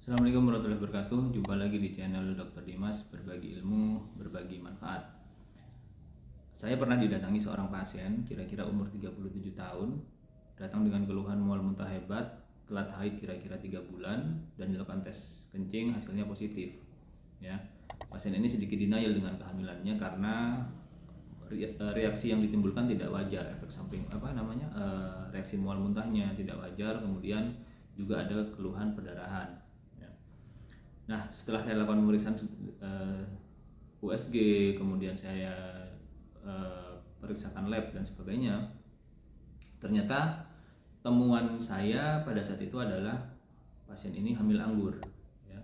Assalamualaikum warahmatullahi wabarakatuh. Jumpa lagi di channel Dr. Dimas, berbagi ilmu, berbagi manfaat. Saya pernah didatangi seorang pasien, kira-kira umur 37 tahun, datang dengan keluhan mual muntah hebat, telat haid kira-kira 3 bulan, dan dilakukan tes kencing, hasilnya positif. Ya, pasien ini sedikit denial dengan kehamilannya karena reaksi yang ditimbulkan tidak wajar, efek samping reaksi mual muntahnya tidak wajar, kemudian juga ada keluhan perdarahan. Nah, setelah saya lakukan pemeriksaan USG, kemudian saya periksakan lab dan sebagainya, ternyata temuan saya pada saat itu adalah pasien ini hamil anggur, ya.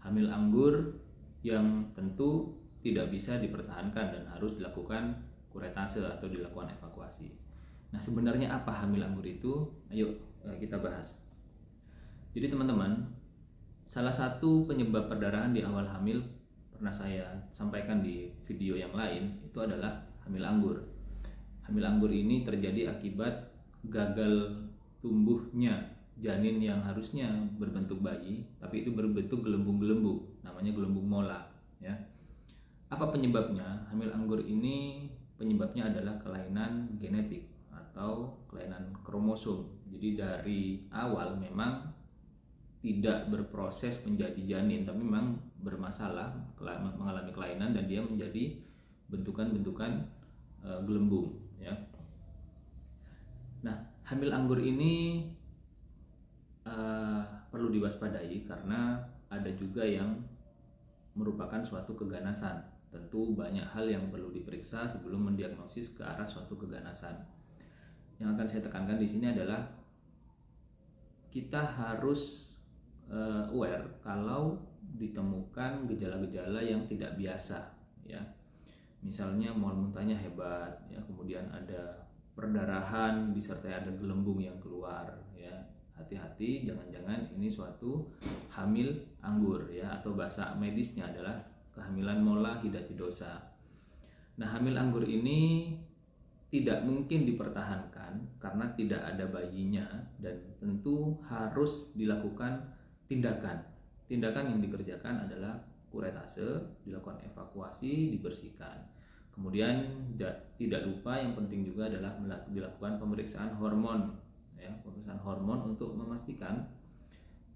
Hamil anggur yang tentu tidak bisa dipertahankan dan harus dilakukan kuretase atau dilakukan evakuasi. Nah, sebenarnya apa hamil anggur itu? Ayo kita bahas. Jadi teman-teman, salah satu penyebab perdarahan di awal hamil pernah saya sampaikan di video yang lain, itu adalah hamil anggur. Hamil anggur ini terjadi akibat gagal tumbuhnya janin yang harusnya berbentuk bayi, tapi itu berbentuk gelembung-gelembung, namanya gelembung mola, ya. Apa penyebabnya? Hamil anggur ini penyebabnya adalah kelainan genetik atau kelainan kromosom. Jadi dari awal memang tidak berproses menjadi janin, tapi memang bermasalah, mengalami kelainan dan dia menjadi bentukan-bentukan gelembung, ya. Nah, hamil anggur ini perlu diwaspadai karena ada juga yang merupakan suatu keganasan. Tentu banyak hal yang perlu diperiksa sebelum mendiagnosis ke arah suatu keganasan. Yang akan saya tekankan di sini adalah kita harus aware kalau ditemukan gejala-gejala yang tidak biasa, ya. Misalnya mual muntahnya hebat, ya, kemudian ada perdarahan disertai ada gelembung yang keluar, ya. Hati-hati, jangan-jangan ini suatu hamil anggur, ya, atau bahasa medisnya adalah kehamilan mola hidatidosa. Nah, hamil anggur ini tidak mungkin dipertahankan karena tidak ada bayinya dan tentu harus dilakukan tindakan yang dikerjakan adalah kuretase, dilakukan evakuasi, dibersihkan. Kemudian tidak lupa yang penting juga adalah dilakukan pemeriksaan hormon, ya, pemeriksaan hormon untuk memastikan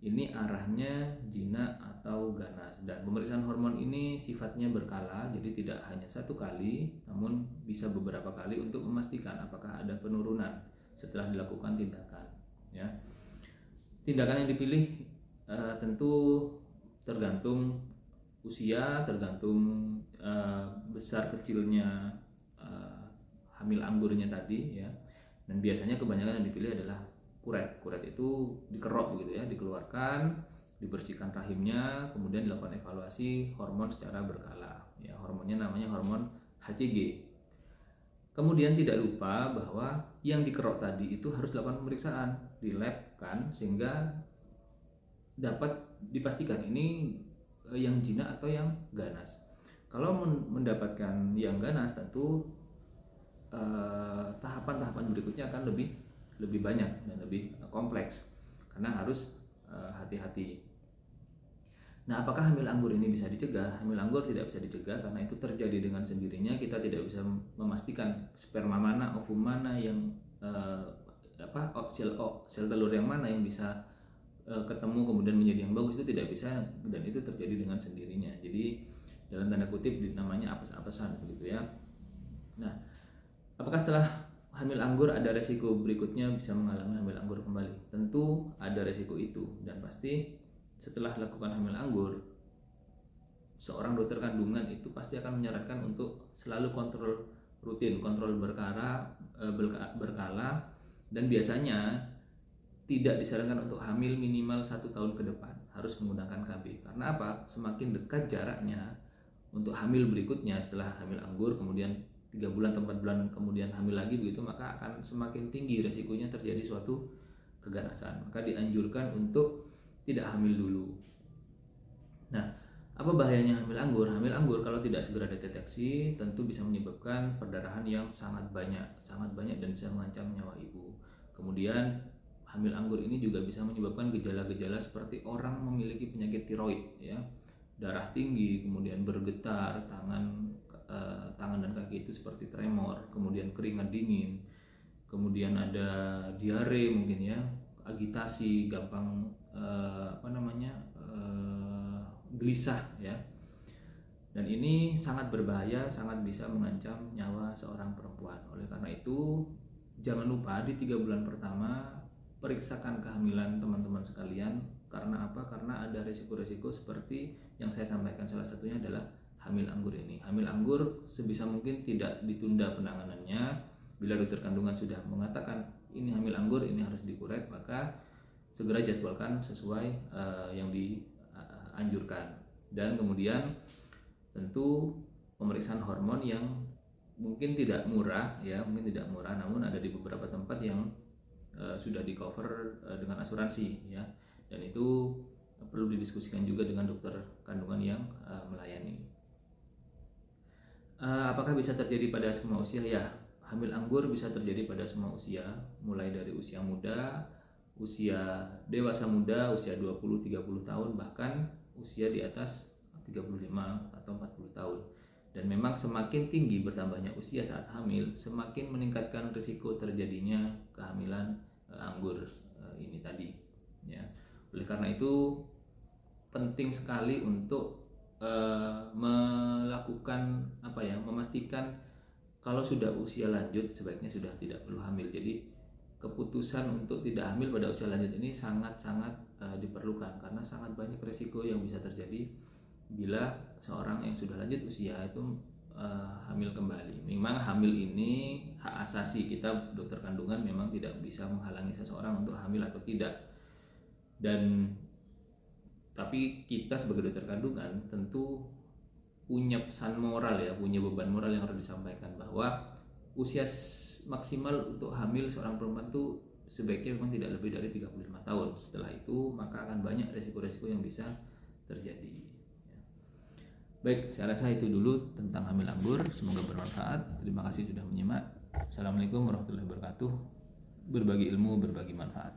ini arahnya jinak atau ganas. Dan pemeriksaan hormon ini sifatnya berkala, jadi tidak hanya satu kali, namun bisa beberapa kali untuk memastikan apakah ada penurunan setelah dilakukan tindakan, ya. Tindakan yang dipilih tentu tergantung usia, tergantung besar kecilnya hamil anggurnya tadi, ya. Dan biasanya kebanyakan yang dipilih adalah kuret. Kuret itu dikerok begitu, ya, dikeluarkan, dibersihkan rahimnya, kemudian dilakukan evaluasi hormon secara berkala, ya. Hormonnya namanya hormon HCG. Kemudian tidak lupa bahwa yang dikerok tadi itu harus dilakukan pemeriksaan di lab, kan, sehingga dapat dipastikan ini yang jinak atau yang ganas. Kalau mendapatkan yang ganas, tentu tahapan-tahapan berikutnya akan lebih banyak dan lebih kompleks karena harus hati-hati. Nah, apakah hamil anggur ini bisa dicegah? Hamil anggur tidak bisa dicegah karena itu terjadi dengan sendirinya. Kita tidak bisa memastikan sperma mana, ovum mana yang sel telur yang mana yang bisa ketemu kemudian menjadi yang bagus, itu tidak bisa, dan itu terjadi dengan sendirinya. Jadi dalam tanda kutip namanya apes-apesan begitu, ya. Nah, apakah setelah hamil anggur ada resiko berikutnya bisa mengalami hamil anggur kembali? Tentu ada resiko itu, dan pasti setelah lakukan hamil anggur seorang dokter kandungan itu pasti akan menyarankan untuk selalu kontrol rutin, kontrol berkala, dan biasanya tidak disarankan untuk hamil minimal 1 tahun ke depan, harus menggunakan KB. Karena apa? Semakin dekat jaraknya untuk hamil berikutnya setelah hamil anggur, kemudian 3 bulan atau 4 bulan kemudian hamil lagi begitu, maka akan semakin tinggi resikonya terjadi suatu keganasan. Maka dianjurkan untuk tidak hamil dulu. Nah, apa bahayanya hamil anggur? Hamil anggur kalau tidak segera dideteksi tentu bisa menyebabkan perdarahan yang sangat banyak dan bisa mengancam nyawa ibu. Kemudian hamil anggur ini juga bisa menyebabkan gejala-gejala seperti orang memiliki penyakit tiroid, ya, darah tinggi, kemudian bergetar tangan dan kaki itu seperti tremor, kemudian keringat dingin, kemudian ada diare mungkin, ya, agitasi, gampang gelisah, ya. Dan ini sangat berbahaya, sangat bisa mengancam nyawa seorang perempuan. Oleh karena itu, jangan lupa di 3 bulan pertama periksakan kehamilan teman-teman sekalian. Karena apa? Karena ada resiko-resiko seperti yang saya sampaikan. Salah satunya adalah hamil anggur ini. Hamil anggur sebisa mungkin tidak ditunda penanganannya. Bila dokter kandungan sudah mengatakan ini hamil anggur, ini harus dikurek, maka segera jadwalkan sesuai yang dianjurkan. Dan kemudian tentu pemeriksaan hormon yang mungkin tidak murah, ya, namun ada di beberapa tempat yang sudah di cover dengan asuransi, ya, dan itu perlu didiskusikan juga dengan dokter kandungan yang melayani. Apakah bisa terjadi pada semua usia? Ya, hamil anggur bisa terjadi pada semua usia, mulai dari usia muda, usia dewasa muda, usia 20-30 tahun, bahkan usia di atas 35 atau 40 tahun. Dan memang semakin tinggi bertambahnya usia saat hamil, semakin meningkatkan risiko terjadinya kehamilan anggur ini tadi, ya. Oleh karena itu penting sekali untuk memastikan kalau sudah usia lanjut sebaiknya sudah tidak perlu hamil. Jadi keputusan untuk tidak hamil pada usia lanjut ini sangat-sangat diperlukan, karena sangat banyak risiko yang bisa terjadi bila seorang yang sudah lanjut usia itu hamil kembali. Memang hamil ini hak asasi kita dokter kandungan, memang tidak bisa menghalangi seseorang untuk hamil atau tidak. Tapi kita sebagai dokter kandungan tentu punya pesan moral, ya, punya beban moral yang harus disampaikan, bahwa usia maksimal untuk hamil seorang perempuan itu sebaiknya memang tidak lebih dari 35 tahun. Setelah itu maka akan banyak resiko-resiko yang bisa terjadi. Baik, saya rasa itu dulu tentang hamil anggur. Semoga bermanfaat. Terima kasih sudah menyimak. Assalamualaikum warahmatullahi wabarakatuh. Berbagi ilmu, berbagi manfaat.